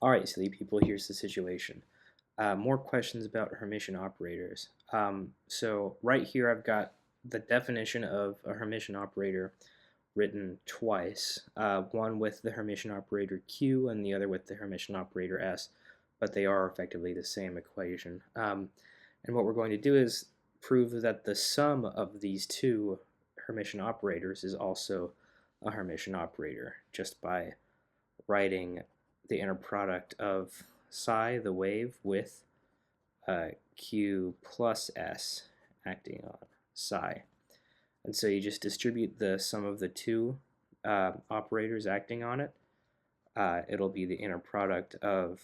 Alright, silly people, here's the situation. More questions about Hermitian operators. So right here I've got the definition of a Hermitian operator written twice, one with the Hermitian operator Q and the other with the Hermitian operator S, but they are effectively the same equation. And what we're going to do is prove that the sum of these two Hermitian operators is also a Hermitian operator, just by writing the inner product of psi, the wave, with Q plus S acting on psi. And so you just distribute the sum of the two operators acting on it. It'll be the inner product of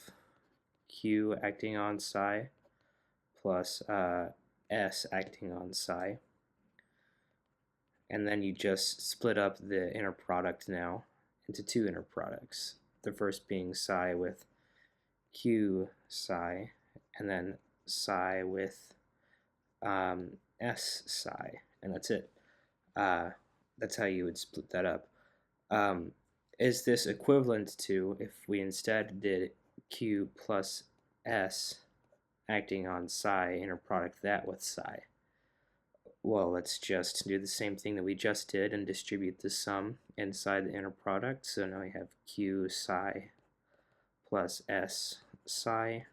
Q acting on psi plus S acting on psi. And then you just split up the inner product now into two inner products. The first being psi with Q psi, and then psi with S psi, and that's it. That's how you would split that up. Is this equivalent to if we instead did Q plus S acting on psi, inner product that with psi? Well, let's just do the same thing that we just did and distribute the sum inside the inner product. So now we have Q psi plus S psi,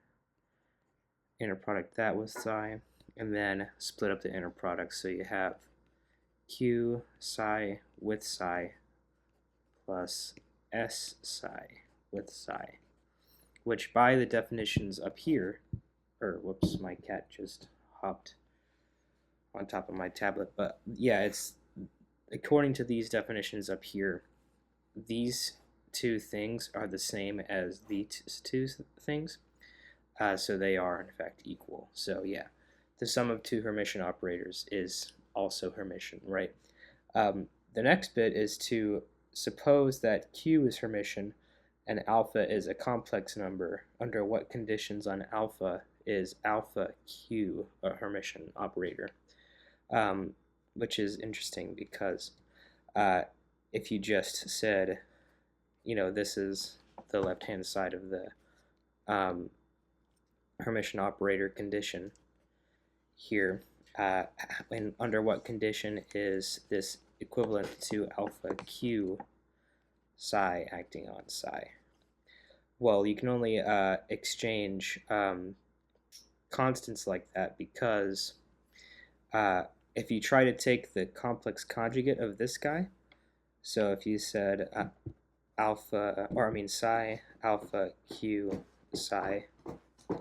inner product that with psi, and then split up the inner product. So you have Q psi with psi plus S psi with psi, which by the definitions up here, or whoops, my cat just hopped on top of my tablet, but yeah, it's according to these definitions up here, these two things are the same as these two things, so they are in fact equal. So yeah, the sum of two Hermitian operators is also Hermitian, right? The next bit is to suppose that Q is Hermitian and alpha is a complex number. Under what conditions on alpha is alpha Q a Hermitian operator? Which is interesting because if you just said, this is the left-hand side of the Hermitian operator condition here, and under what condition is this equivalent to alpha Q psi acting on psi? Well, you can only exchange constants like that because if you try to take the complex conjugate of this guy, so if you said psi alpha Q psi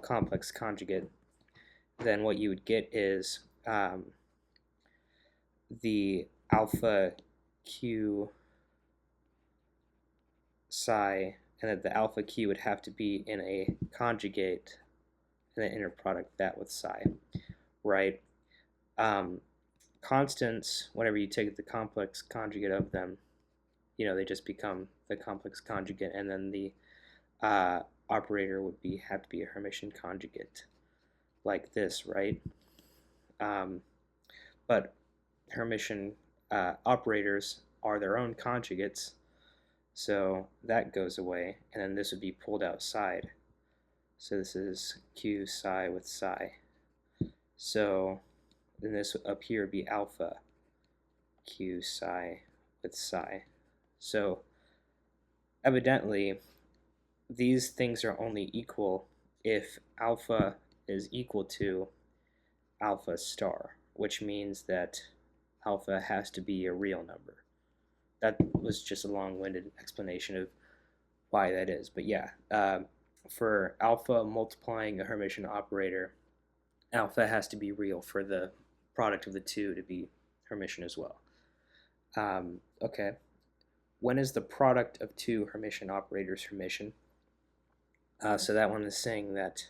complex conjugate, then what you would get is the alpha Q psi, and that the alpha Q would have to be in a conjugate and the inner product that with psi, right? Constants, whenever you take the complex conjugate of them, they just become the complex conjugate, and then the operator would have to be a Hermitian conjugate, like this, right? But Hermitian operators are their own conjugates, so that goes away, and then this would be pulled outside. So this is Q psi with psi. So then this up here would be alpha Q psi with psi. So evidently, these things are only equal if alpha is equal to alpha star, which means that alpha has to be a real number. That was just a long-winded explanation of why that is. But yeah, for alpha multiplying a Hermitian operator, alpha has to be real for the product of the two to be Hermitian as well. Okay, when is the product of two Hermitian operators Hermitian? So that one is saying that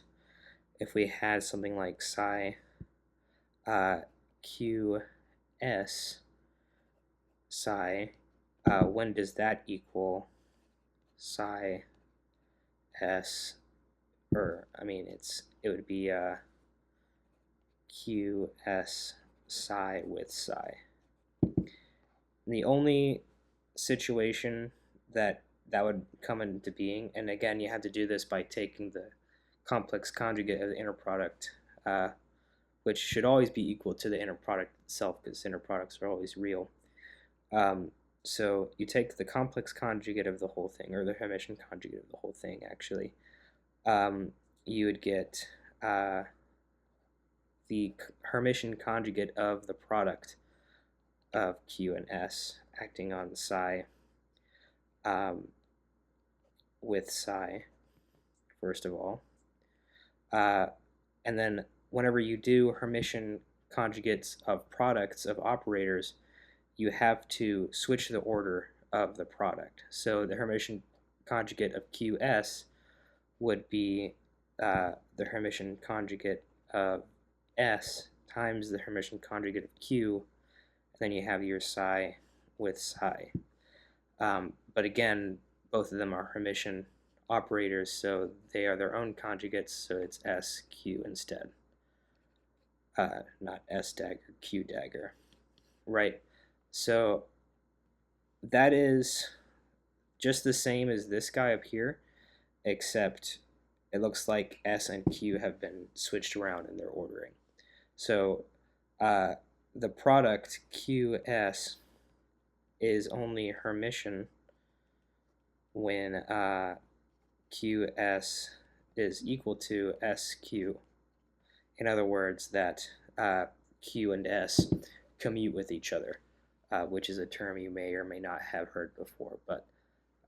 if we had something like psi Q S psi, when does that equal psi S, or it would be Q S psi with psi. The only situation that that would come into being. And again, you have to do this by taking the complex conjugate of the inner product, which should always be equal to the inner product itself, because inner products are always real. So you take the complex conjugate of the whole thing, or the Hermitian conjugate of the whole thing, actually. You would get the Hermitian conjugate of the product of Q and S acting on psi with psi, first of all. And then whenever you do Hermitian conjugates of products of operators, you have to switch the order of the product. So the Hermitian conjugate of QS would be the Hermitian conjugate of S times the Hermitian conjugate of Q, and then you have your psi with psi. But again, both of them are Hermitian operators, so they are their own conjugates, so it's S, Q instead. Not S dagger, Q dagger. Right? So that is just the same as this guy up here, except it looks like S and Q have been switched around in their ordering. So the product QS is only Hermitian when QS is equal to SQ. In other words, that Q and S commute with each other, which is a term you may or may not have heard before, but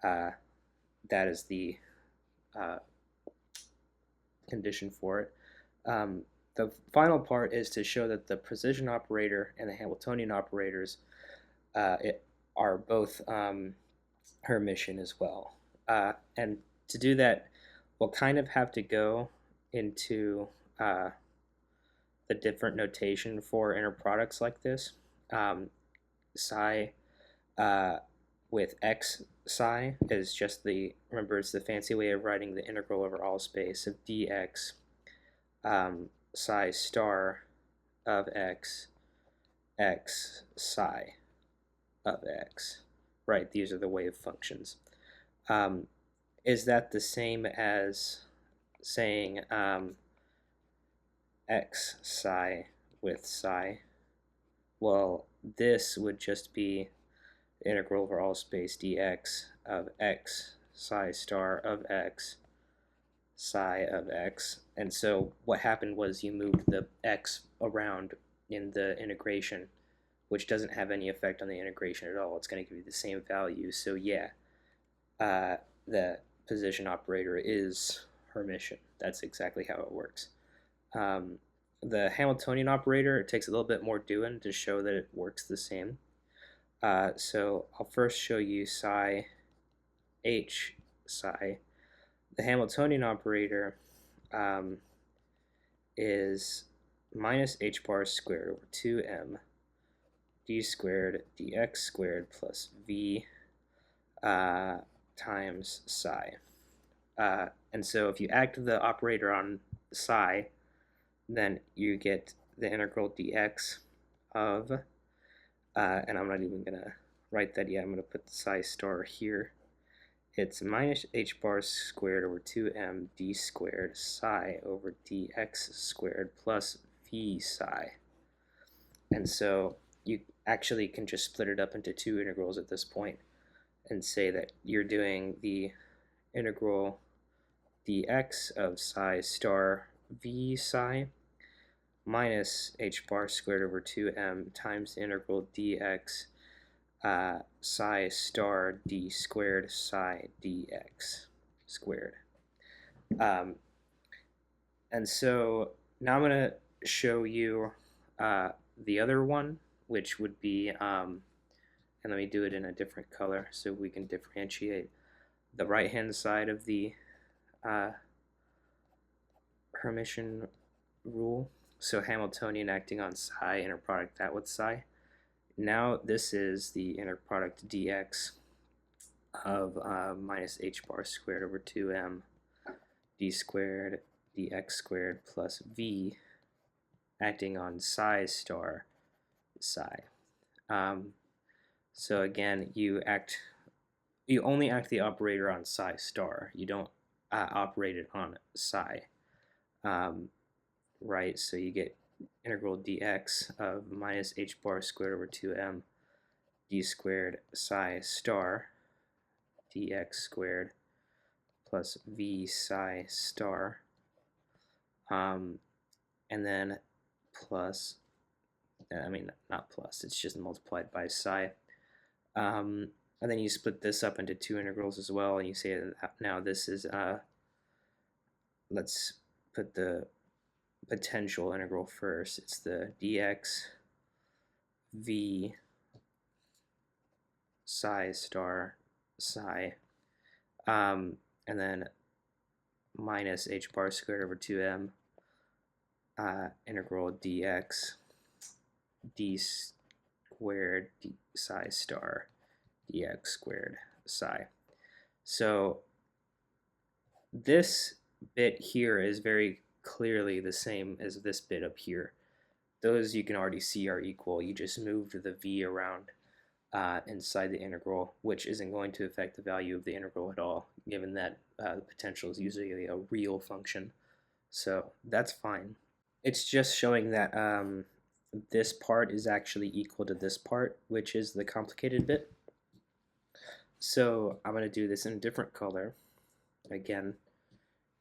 that is the condition for it. The final part is to show that the precision operator and the Hamiltonian operators are both Hermitian as well. And to do that, we'll kind of have to go into the different notation for inner products like this. Psi with x psi is just the, remember, it's the fancy way of writing the integral over all space of dx psi star of x psi of x. Right, these are the wave functions. Is that the same as saying x psi with psi? Well, this would just be the integral over all space dx of x psi star of x psi of x. And so what happened was you moved the x around in the integration, which doesn't have any effect on the integration at all. It's going to give you the same value. So yeah, the position operator is Hermitian. That's exactly how it works. The Hamiltonian operator, it takes a little bit more doing to show that it works the same. So I'll first show you psi h psi. The Hamiltonian operator is minus h bar squared over 2m d squared dx squared plus v times psi. And so if you act the operator on psi, then you get the integral dx of, and I'm not even going to write that yet, I'm going to put the psi star here. It's minus h bar squared over 2m d squared psi over dx squared plus v psi. And so you actually can just split it up into two integrals at this point and say that you're doing the integral dx of psi star v psi minus h bar squared over 2m times the integral dx psi star d squared psi dx squared. And so now I'm going to show you the other one, which would be, and let me do it in a different color so we can differentiate the right-hand side of the Hermitian rule. So Hamiltonian acting on psi, inner product that with psi. Now this is the inner product dx of minus h bar squared over 2m d squared dx squared plus v acting on psi star psi. So again, you act You only act the operator on psi star. You don't operate it on psi. Um, right, so you get integral dx of minus h bar squared over 2m d squared psi star dx squared plus v psi star, and then plus, I mean, not plus, it's just multiplied by psi. And then you split this up into two integrals as well, and you say now this is, let's put the potential integral first. It's the dx v psi star psi, and then minus h bar squared over 2m integral dx d squared d psi star dx squared psi. So this bit here is very clearly the same as this bit up here. Those you can already see are equal. You just moved the v around inside the integral, which isn't going to affect the value of the integral at all, given that the potential is usually a real function. So that's fine. It's just showing that this part is actually equal to this part, which is the complicated bit. So I'm going to do this in a different color. Again,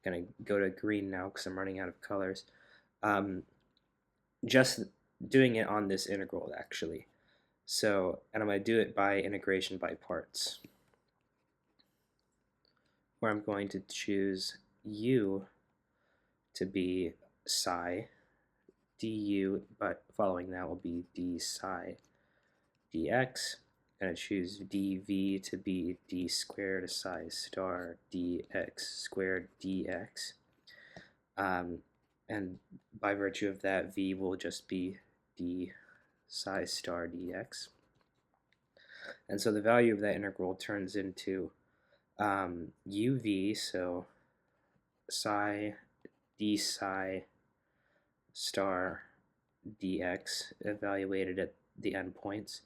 I'm going to go to green now because I'm running out of colors. Just doing it on this integral, actually. So, and I'm going to do it by integration by parts, where I'm going to choose u to be psi du, but following that will be d psi dx. I'm going to choose dv to be d squared psi star dx squared dx. And by virtue of that, v will just be d psi star dx. And so the value of that integral turns into uv, so psi d psi star dx evaluated at the endpoints,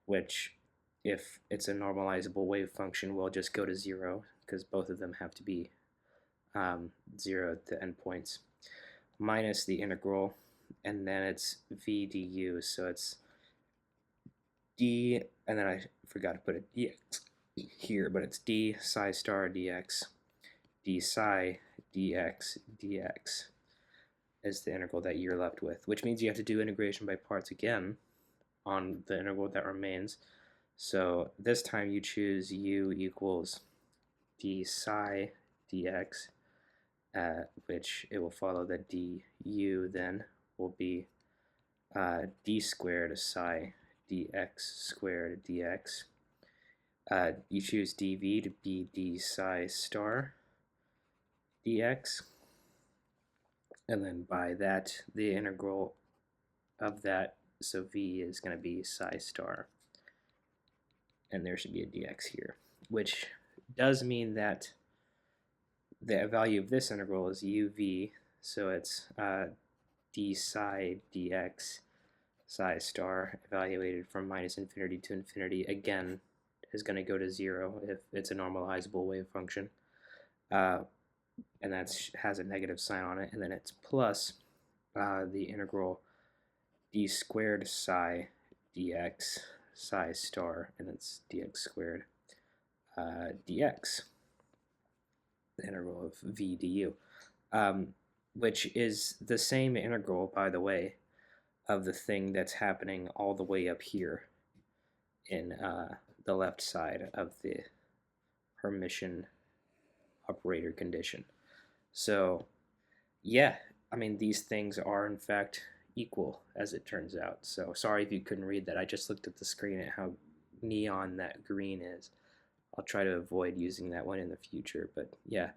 which if it's a normalizable wave function will just go to 0 because both of them have to be 0 at the endpoints, minus the integral, and then it's v du, so it's d, and then I forgot to put a dx here, but it's d psi star dx, d psi dx dx is the integral that you're left with, which means you have to do integration by parts again on the integral that remains. So this time you choose u equals d psi dx, which it will follow that du then will be d squared psi dx squared dx. You choose dv to be d psi star dx, and then by that the integral of that, so v is going to be psi star, and there should be a dx here, which does mean that the value of this integral is uv, so it's d psi dx psi star evaluated from minus infinity to infinity, again is going to go to 0 if it's a normalizable wave function, and that has a negative sign on it, and then it's plus the integral d squared psi dx psi star, and it's dx squared dx, the integral of v du, which is the same integral, by the way, of the thing that's happening all the way up here in the left side of the Hermitian operator condition. So yeah, I mean, these things are in fact equal, as it turns out. So sorry if you couldn't read that. I just looked at the screen at how neon that green is. I'll try to avoid using that one in the future, but yeah,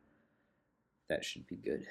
that should be good.